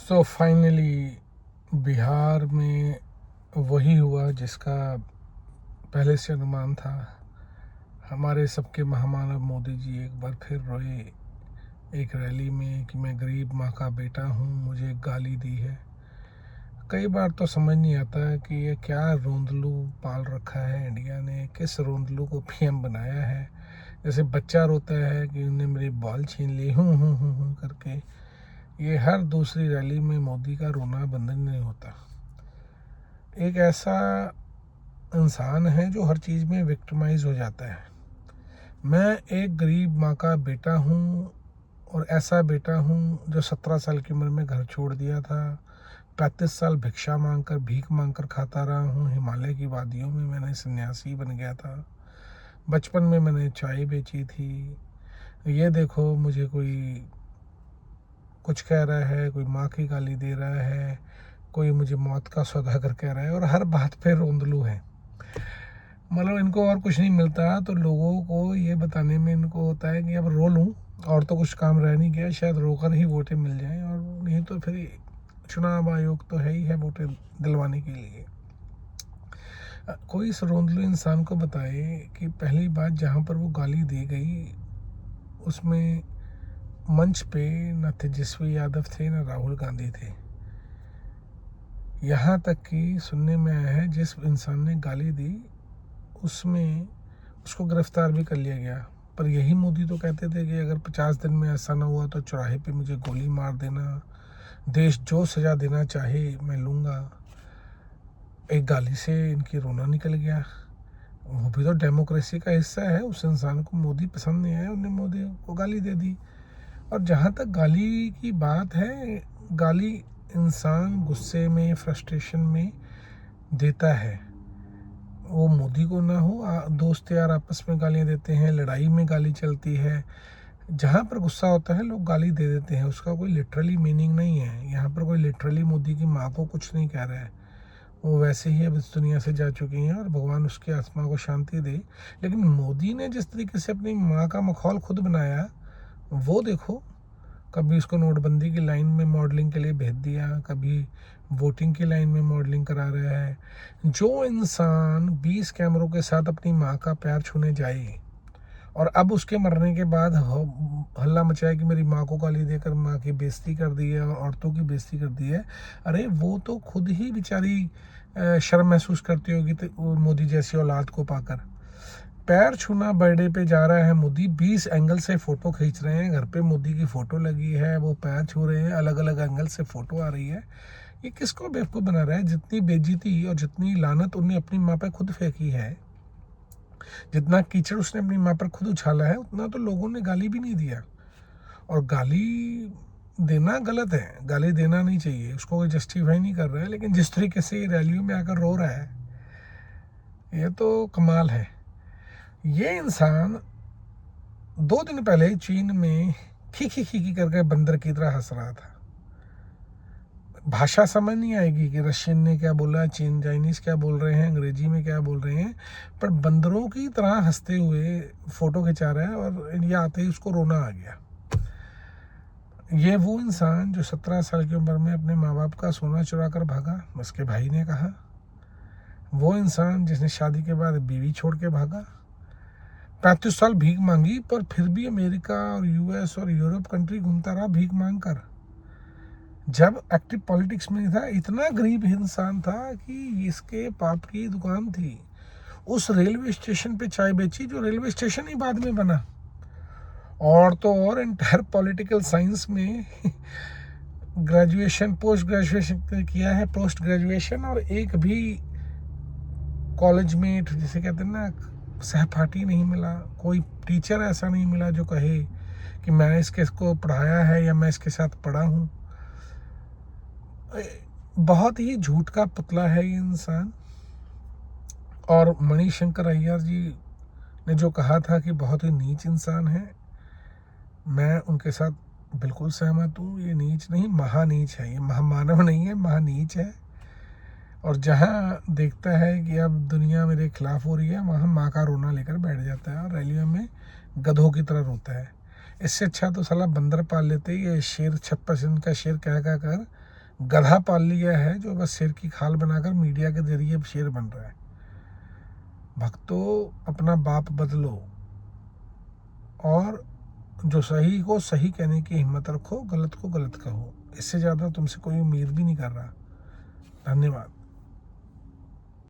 So finally Bihar में वही हुआ जिसका पहले से अनुमान था। हमारे सबके महामानव मोदी जी एक बार फिर रोए एक रैली में कि मैं गरीब माँ का बेटा हूँ, मुझे गाली दी है। कई बार तो समझ नहीं आता है कि ये क्या रोंदलू पाल रखा है इंडिया ने, किस रोंदलू को पीएम बनाया है। जैसे बच्चा रोता है कि उन्होंने मेरी बॉल छीन ली हूँ करके, ये हर दूसरी रैली में मोदी का रोना बंद नहीं होता। एक ऐसा इंसान है जो हर चीज़ में विक्टिमाइज हो जाता है। मैं एक गरीब माँ का बेटा हूँ और ऐसा बेटा हूँ जो 17 साल की उम्र में घर छोड़ दिया था। 35 साल भिक्षा मांगकर भीख मांगकर खाता रहा हूँ। हिमालय की वादियों में मैंने सन्यासी बन गया था। बचपन में मैंने चाय बेची थी। ये देखो मुझे कोई कुछ कह रहा है, कोई माँ की गाली दे रहा है, कोई मुझे मौत का सौदागर कह रहा है और हर बात पे रोंदलू है। मतलब इनको और कुछ नहीं मिलता तो लोगों को ये बताने में इनको होता है कि अब रो लूँ और तो कुछ काम रह नहीं गया, शायद रोकर ही वोटें मिल जाएं, और नहीं तो फिर चुनाव आयोग तो है ही है वोटें दिलवाने के लिए। कोई इस रोंदलू इंसान को बताए कि पहली बात जहाँ पर वो गाली दी गई उसमें मंच पे न तेजस्वी यादव थे न राहुल गांधी थे। यहाँ तक कि सुनने में आया है जिस इंसान ने गाली दी उसमें उसको गिरफ्तार भी कर लिया गया। पर यही मोदी तो कहते थे कि अगर 50 दिन में ऐसा ना हुआ तो चौराहे पे मुझे गोली मार देना, देश जो सजा देना चाहे मैं लूँगा। एक गाली से इनकी रोना निकल गया। वो भी तो डेमोक्रेसी का हिस्सा है। उस इंसान को मोदी पसंद नहीं आया, उन्होंने मोदी को गाली दे दी। और जहाँ तक गाली की बात है, गाली इंसान गुस्से में फ्रस्ट्रेशन में देता है। वो मोदी को ना हो, दोस्त यार आपस में गालियाँ देते हैं, लड़ाई में गाली चलती है। जहाँ पर गुस्सा होता है लोग गाली दे देते हैं, उसका कोई लिटरली मीनिंग नहीं है। यहाँ पर कोई लिटरली मोदी की माँ को कुछ नहीं कह रहा है। वो वैसे ही अब इस दुनिया से जा चुकी हैं और भगवान उसकी आत्मा को शांति दे। लेकिन मोदी ने जिस तरीके से अपनी माँ का मखौल खुद बनाया वो देखो। कभी उसको नोटबंदी की लाइन में मॉडलिंग के लिए भेज दिया, कभी वोटिंग की लाइन में मॉडलिंग करा रहा है। जो इंसान 20 कैमरों के साथ अपनी माँ का पैर छूने जाए और अब उसके मरने के बाद हल्ला मचाया कि मेरी माँ को गाली देकर माँ की बेइज्जती कर दी है और औरतों की बेइज्जती कर दी है। अरे वो तो खुद ही बेचारी शर्म महसूस करती होगी तो मोदी जैसी औलाद को पाकर। पैर छूना बर्थडे पे जा रहा है मोदी, 20 एंगल से फ़ोटो खींच रहे हैं, घर पे मोदी की फ़ोटो लगी है, वो पैर छू रहे हैं, अलग अलग एंगल से फ़ोटो आ रही है। ये किसको बेवकूफ़ बना रहा है? जितनी बेइज्जती और जितनी लानत उन्हें अपनी माँ पर खुद फेंकी है, जितना कीचड़ उसने अपनी माँ पर खुद उछाला है, उतना तो लोगों ने गाली भी नहीं दिया। और गाली देना गलत है, गाली देना नहीं चाहिए, उसको कोई जस्टिफाई नहीं कर रहा है। लेकिन जिस तरीके से ये रैलियों में आकर रो रहा है ये तो कमाल है। ये इंसान 2 दिन पहले चीन में खी करके बंदर की तरह हंस रहा था। भाषा समझ नहीं आएगी कि रशियन ने क्या बोला, चीन चाइनीज़ क्या बोल रहे हैं, अंग्रेजी में क्या बोल रहे हैं, पर बंदरों की तरह हंसते हुए फ़ोटो खिंचा रहा है और इंडिया आते ही उसको रोना आ गया। ये वो इंसान जो 17 साल की उम्र में अपने माँ बाप का सोना चुरा कर भागा, उसके भाई ने कहा। वो इंसान जिसने शादी के बाद बीवी छोड़ के भागा, 35 साल भीख मांगी पर फिर भी अमेरिका और यूएस और यूरोप कंट्री घूमता रहा भीख मांग कर। जब एक्टिव पॉलिटिक्स में था इतना गरीब इंसान था कि इसके पाप की दुकान थी। उस रेलवे स्टेशन पे चाय बेची जो रेलवे स्टेशन ही बाद में बना। और तो और इंटायर पॉलिटिकल साइंस में ग्रेजुएशन पोस्ट ग्रेजुएशन किया है, पोस्ट ग्रेजुएशन, और एक भी कॉलेज में जिसे कहते हैं ना सहपाठी नहीं मिला, कोई टीचर ऐसा नहीं मिला जो कहे कि मैं इसको पढ़ाया है या मैं इसके साथ पढ़ा हूँ। बहुत ही झूठ का पुतला है ये इंसान। और मणिशंकर अय्यर जी ने जो कहा था कि बहुत ही नीच इंसान है, मैं उनके साथ बिल्कुल सहमत हूँ। ये नीच नहीं, महानीच है। ये महामानव नहीं है, महानीच है। और जहाँ देखता है कि अब दुनिया मेरे खिलाफ हो रही है, वहाँ माँ का रोना लेकर बैठ जाता है और रैलियों में गधों की तरह रोता है। इससे अच्छा तो साला बंदर पाल लेते। ये शेर 56 का शेर कह कर गधा पाल लिया है जो बस शेर की खाल बनाकर मीडिया के जरिए शेर बन रहा है। भक्तों, अपना बाप बदलो और जो सही को सही कहने की हिम्मत रखो, गलत को गलत कहो। इससे ज़्यादा तुमसे कोई उम्मीद भी नहीं कर रहा। धन्यवाद।